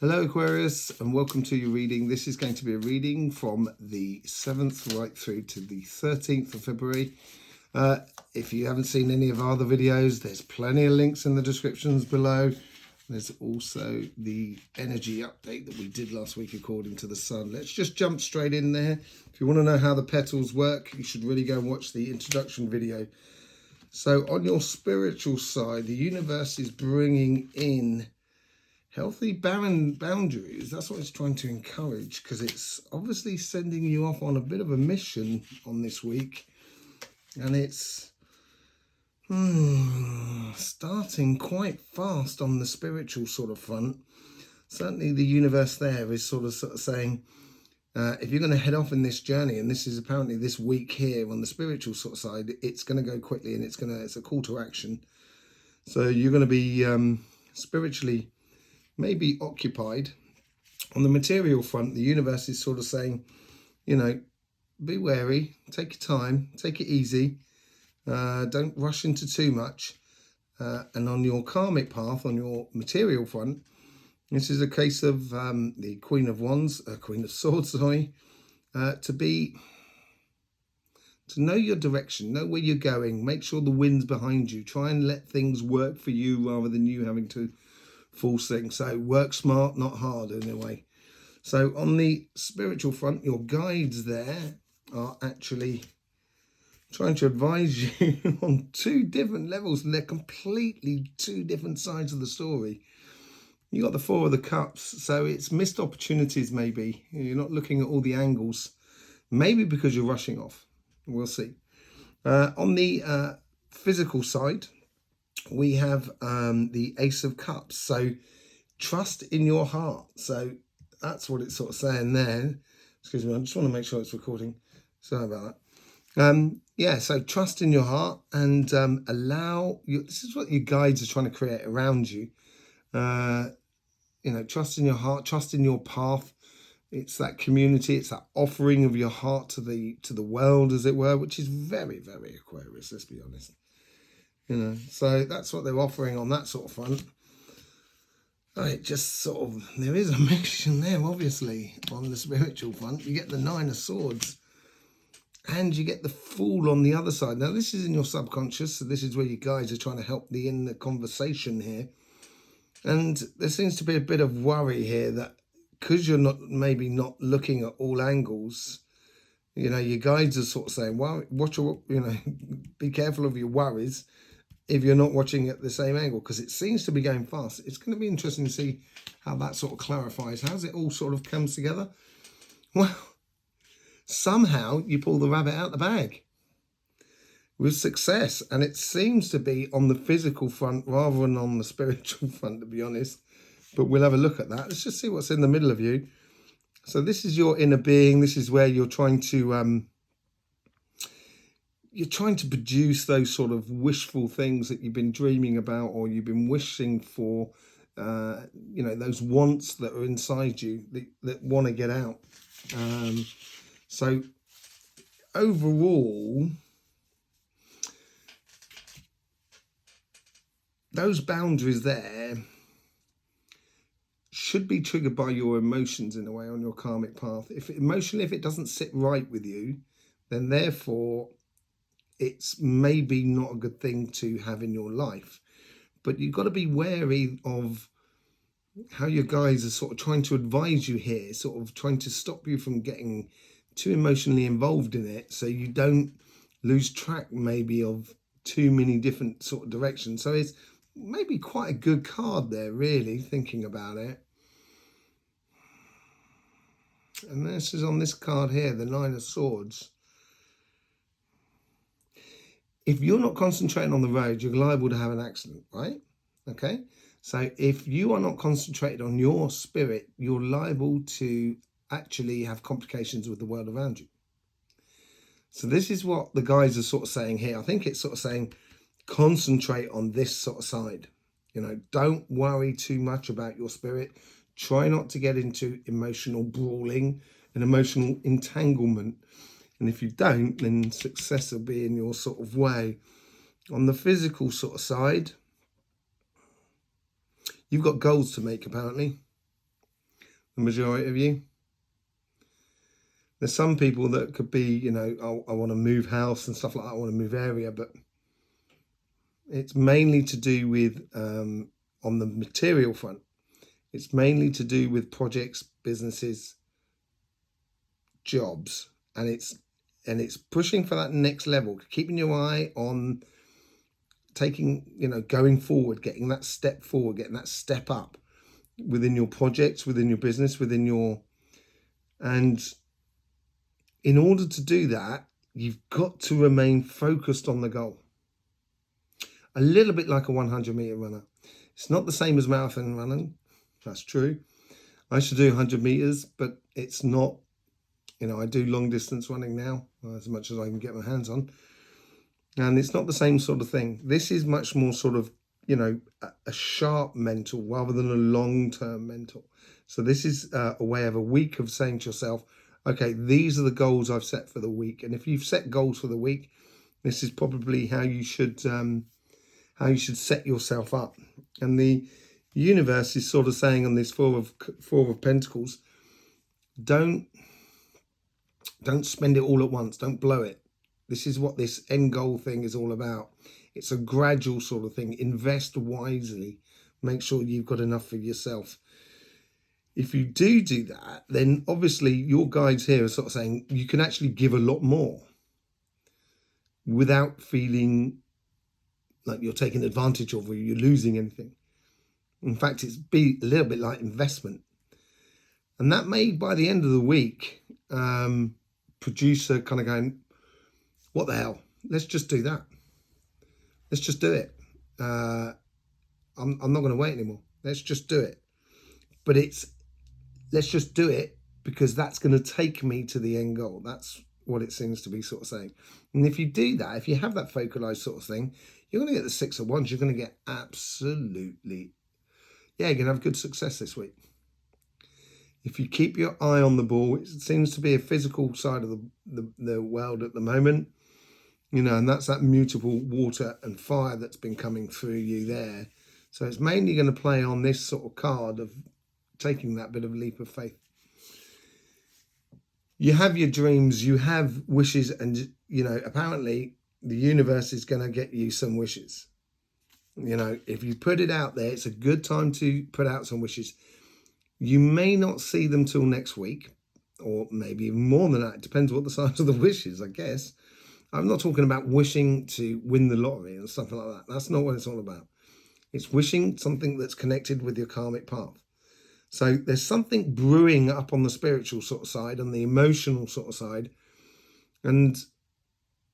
Hello Aquarius, and welcome to your reading. This is going to be a reading from the 7th right through to the 13th of February. If you haven't seen any of our other videos, there's plenty of links in the descriptions below. There's also the energy update that we did last week according to the sun. Let's just jump straight in there. If you want to know how the petals work, you should really go and watch the introduction video. So on your spiritual side, the universe is bringing in healthy boundaries. That's what it's trying to encourage, because it's obviously sending you off on a bit of a mission on this week, and it's starting quite fast on the spiritual sort of front. Certainly the universe there is sort of saying, if you're going to head off in this journey, and this is apparently this week here on the spiritual sort of side, it's going to go quickly, and it's a call to action. So you're going to be spiritually maybe occupied. On the material front, the universe is sort of saying, be wary, take your time, take it easy, don't rush into too much. And on your karmic path, on your material front, this is a case of the Queen of Swords, to know your direction, know where you're going, make sure the wind's behind you, try and let things work for you rather than you having to force things. So work smart, not hard in a way. So on the spiritual front, your guides there are actually trying to advise you on two different levels, and they're completely two different sides of the story. You got the Four of the Cups, so it's missed opportunities. Maybe you're not looking at all the angles, maybe because you're rushing off. We'll see. On the physical side, we have the Ace of Cups. So trust in your heart. So that's what it's sort of saying there. Excuse me, I just want to make sure it's recording. Sorry about that. Yeah, so trust in your heart, and allow you. This is what your guides are trying to create around you. Trust in your heart, trust in your path. It's that community, it's that offering of your heart to the world, as it were, which is very, very Aquarius, let's be honest. So that's what they're offering on that sort of front. It just sort of, there is a mission there, obviously, on the spiritual front. You get the Nine of Swords, and you get the Fool on the other side. Now, this is in your subconscious, so this is where you guys are trying to help in the conversation here. And there seems to be a bit of worry here that because you're maybe not looking at all angles, your guides are sort of saying, well, be careful of your worries if you're not watching at the same angle, because it seems to be going fast. It's going to be interesting to see how that sort of clarifies. How's it all sort of comes together? Well, somehow you pull the rabbit out the bag with success, and it seems to be on the physical front rather than on the spiritual front, to be honest. But we'll have a look at that. Let's just see what's in the middle of you. So this is your inner being. This is where you're trying to produce those sort of wishful things that you've been dreaming about, or you've been wishing for, those wants that are inside you that want to get out. So overall, those boundaries there should be triggered by your emotions in a way on your karmic path. If it doesn't sit right with you, then therefore it's maybe not a good thing to have in your life. But you've got to be wary of how your guides are sort of trying to advise you here, sort of trying to stop you from getting too emotionally involved in it, so you don't lose track maybe of too many different sort of directions. So it's maybe quite a good card there, really, thinking about it. And this is on this card here, the Nine of Swords. If you're not concentrating on the road, you're liable to have an accident, right? Okay. So if you are not concentrated on your spirit, you're liable to actually have complications with the world around you. So this is what the guys are sort of saying here. I think it's sort of saying, concentrate on this sort of side. Don't worry too much about your spirit. Try not to get into emotional brawling and emotional entanglement. And if you don't, then success will be in your sort of way. On the physical sort of side, you've got goals to make, apparently. the majority of you. There's some people that could be, you know, I want to move house and stuff like that. I want to move area, but it's mainly to do with, on the material front, it's mainly to do with projects, businesses, jobs, and it's pushing for that next level, keeping your eye on taking, you know, going forward, getting that step forward, getting that step up within your projects, within your business, and in order to do that, you've got to remain focused on the goal. A little bit like a 100-meter runner. It's not the same as marathon running. That's true. I should do 100 meters, but it's not, you know, I do long distance running now, as much as I can get my hands on. And it's not the same sort of thing. This is much more sort of, you know, a sharp mental rather than a long-term mental. So this is a way of a week of saying to yourself, okay, these are the goals I've set for the week. And if you've set goals for the week, this is probably how you should set yourself up. And the universe is sort of saying on this Four of Pentacles, don't spend it all at once. Don't blow it. This is what this end goal thing is all about. It's a gradual sort of thing. Invest wisely. Make sure you've got enough for yourself. If you do that, then obviously your guides here are sort of saying you can actually give a lot more without feeling like you're taking advantage of or you're losing anything. In fact, it's be a little bit like investment. And that may, by the end of the week, producer kind of going, what the hell? Let's just do that. Let's just do it. I'm not going to wait anymore. Let's just do it. But let's just do it because that's going to take me to the end goal. That's what it seems to be sort of saying. And if you do that, if you have that focalized sort of thing, you're going to get the 6 of Wands. You're going to get absolutely, you're going to have good success this week. If you keep your eye on the ball, it seems to be a physical side of the world at the moment, you know, and that's that mutable water and fire that's been coming through you there. So it's mainly going to play on this sort of card of taking that bit of a leap of faith. You have your dreams, you have wishes, and, you know, apparently the universe is going to get you some wishes. You know, if you put it out there, it's a good time to put out some wishes. You may not see them till next week, or maybe even more than that. It depends what the size of the wish is, I guess. I'm not talking about wishing to win the lottery and something like that. That's not what it's all about. It's wishing something that's connected with your karmic path. So there's something brewing up on the spiritual sort of side, on the emotional sort of side. And,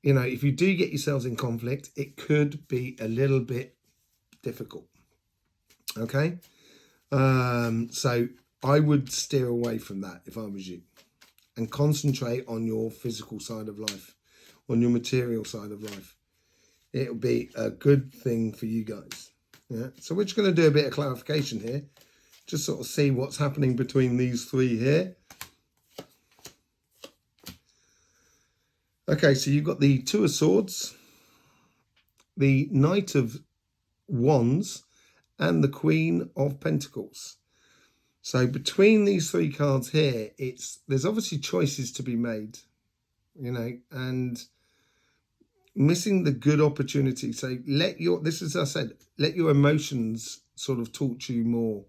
you know, if you do get yourselves in conflict, it could be a little bit difficult. Okay? So I would steer away from that if I was you, and concentrate on your physical side of life, on your material side of life. It'll be a good thing for you guys. Yeah. So we're just going to do a bit of clarification here, just sort of see what's happening between these three here. Okay, so you've got the Two of Swords, the Knight of Wands, and the Queen of Pentacles. So between these three cards here, there's obviously choices to be made, you know, and missing the good opportunity. So let your emotions sort of talk to you more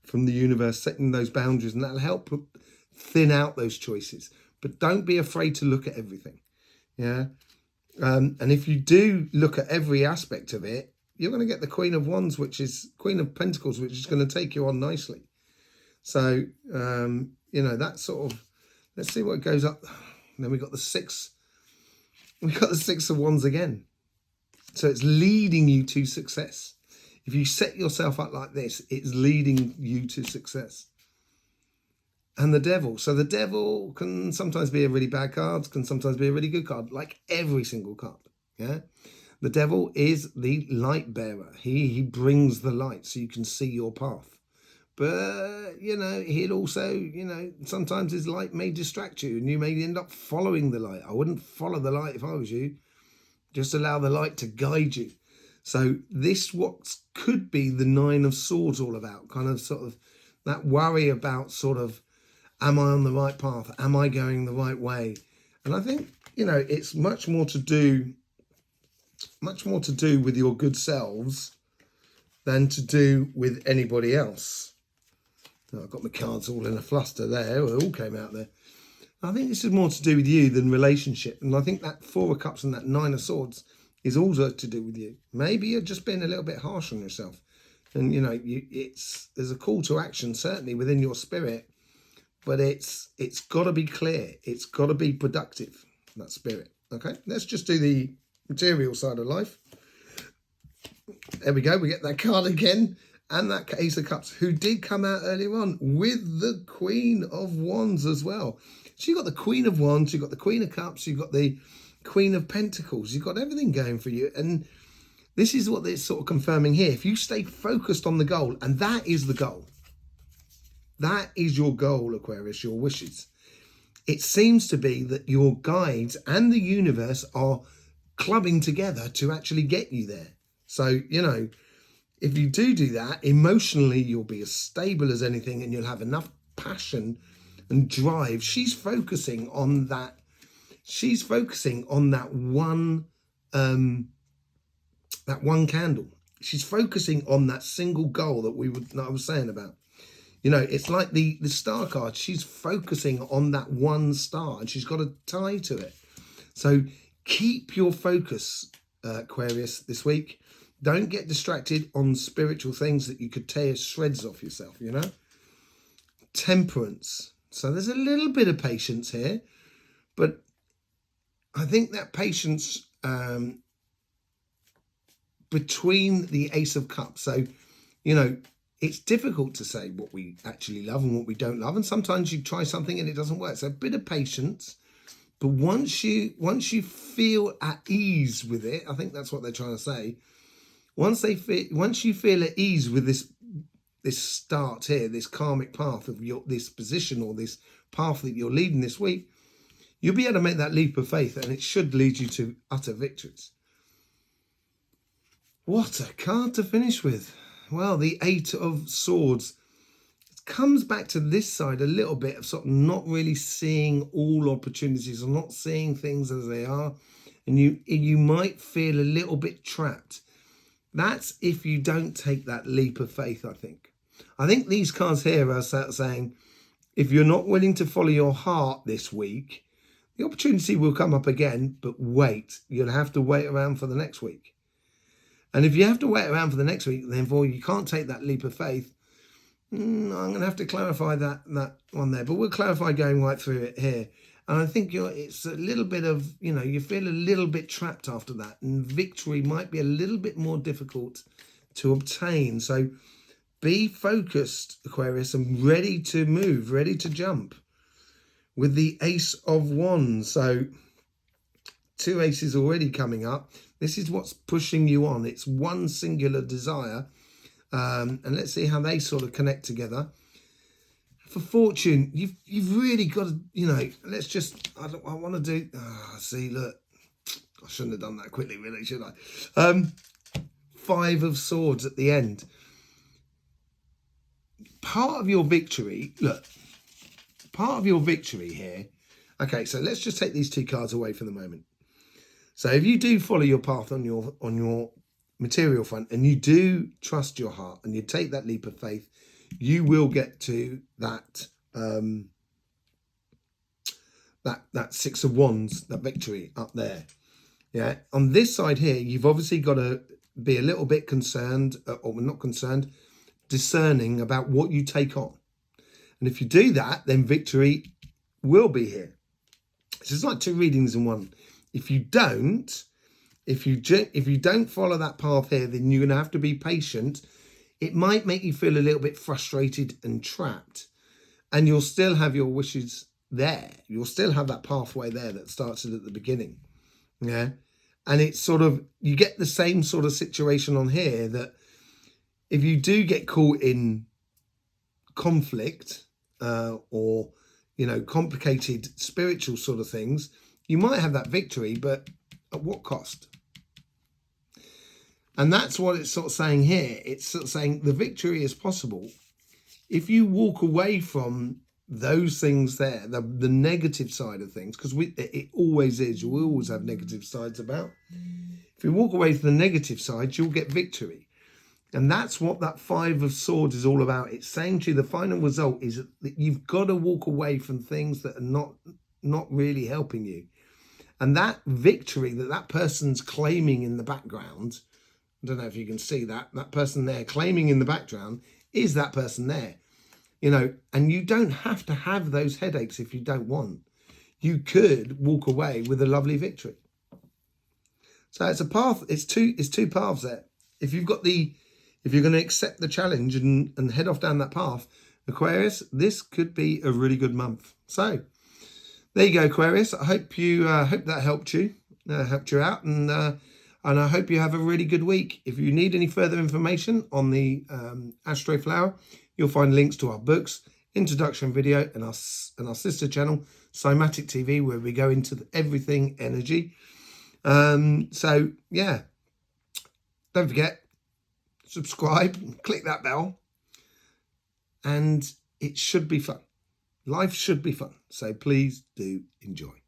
from the universe, setting those boundaries, and that'll help thin out those choices. But don't be afraid to look at everything. Yeah. And if you do look at every aspect of it, you're going to get the Queen of Wands, which is Queen of Pentacles, which is going to take you on nicely. So, you know, that sort of, let's see what goes up. And then we got the 6. We got the 6 of Wands again. So it's leading you to success. If you set yourself up like this, it's leading you to success. And the Devil. So the Devil can sometimes be a really bad card, can sometimes be a really good card, like every single card. Yeah. The Devil is the light bearer. He brings the light so you can see your path. But, you know, he'll also, you know, sometimes his light may distract you and you may end up following the light. I wouldn't follow the light if I was you. Just allow the light to guide you. So this what could be the 9 of Swords all about, kind of sort of that worry about sort of, am I on the right path? Am I going the right way? And I think, you know, it's much more to do with your good selves than to do with anybody else. I've got my cards all in a fluster there. It all came out there. I think this is more to do with you than relationship. And I think that Four of Cups and that Nine of Swords is also to do with you. Maybe you're just being a little bit harsh on yourself. And, you know, there's a call to action, certainly within your spirit. But it's got to be clear. It's got to be productive, that spirit. Okay, let's just do the material side of life. There we go. We get that card again. And that Ace of Cups, who did come out earlier on with the Queen of Wands as well. So you've got the Queen of Wands, you've got the Queen of Cups, you've got the Queen of Pentacles. You've got everything going for you. And this is what it's sort of confirming here. If you stay focused on the goal, and that is the goal. That is your goal, Aquarius, your wishes. It seems to be that your guides and the universe are clubbing together to actually get you there. So, you know, if you do that, emotionally, you'll be as stable as anything and you'll have enough passion and drive. She's focusing on that. She's focusing on that one candle. She's focusing on that single goal that I was saying about. You know, it's like the star card. She's focusing on that one star and she's got a tie to it. So keep your focus, Aquarius, this week. Don't get distracted on spiritual things that you could tear shreds off yourself, you know. Temperance. So there's a little bit of patience here. But I think that patience between the Ace of Cups. So, you know, it's difficult to say what we actually love and what we don't love. And sometimes you try something and it doesn't work. So a bit of patience. But once you feel at ease with it, I think that's what they're trying to say. Once you feel at ease with this start here, this karmic path of this position or this path that you're leading this week, you'll be able to make that leap of faith and it should lead you to utter victories. What a card to finish with. Well, the Eight of Swords. It comes back to this side a little bit of sort of not really seeing all opportunities or not seeing things as they are. And you might feel a little bit trapped. That's if you don't take that leap of faith, I think. I think these cards here are saying, if you're not willing to follow your heart this week, the opportunity will come up again, but wait. You'll have to wait around for the next week. And if you have to wait around for the next week, therefore you can't take that leap of faith, I'm going to have to clarify that one there. But we'll clarify going right through it here. And I think it's a little bit of, you know, you feel a little bit trapped after that. And victory might be a little bit more difficult to obtain. So be focused, Aquarius, and ready to move, ready to jump. With the Ace of Wands. So 2 aces already coming up. This is what's pushing you on. It's one singular desire. And let's see how they sort of connect together. For fortune, you've really got to, you know, let's just, I want to do, see, look, I shouldn't have done that quickly, really, should I? 5 of Swords at the end. Part of your victory, look, part of your victory here, okay, so let's just take these 2 cards away for the moment. So if you do follow your path on your material front and you do trust your heart and you take that leap of faith, you will get to that that 6 of Wands, that victory up there. Yeah. On this side here, you've obviously got to be a little bit concerned, or not concerned, discerning about what you take on. And if you do that, then victory will be here. It's just like 2 readings in one. If you don't follow that path here, then you're going to have to be patient. It might make you feel a little bit frustrated and trapped, and you'll still have your wishes there. You'll still have that pathway there that started at the beginning. Yeah. And it's sort of, you get the same sort of situation on here, that if you do get caught in conflict or, you know, complicated spiritual sort of things, you might have that victory, but at what cost? And that's what it's sort of saying here. It's sort of saying the victory is possible if you walk away from those things there, the negative side of things, because it always is, you always have negative sides about. If you walk away from the negative side, you'll get victory. And that's what that Five of Swords is all about. It's saying to you the final result is that you've got to walk away from things that are not really helping you. And that victory that person's claiming in the background, I don't know if you can see that person there claiming in the background is that person there. You know, and you don't have to have those headaches if you don't want. You could walk away with a lovely victory. So it's a path. It's two paths there. If you're going to accept the challenge and head off down that path, Aquarius, this could be a really good month. So there you go, Aquarius. I hope that helped you out, and I hope you have a really good week. If you need any further information on the Astroflower, you'll find links to our books, introduction video, and our sister channel, Cymatic TV, where we go into everything energy. So yeah, don't forget, subscribe, click that bell, and it should be fun. Life should be fun. So please do enjoy.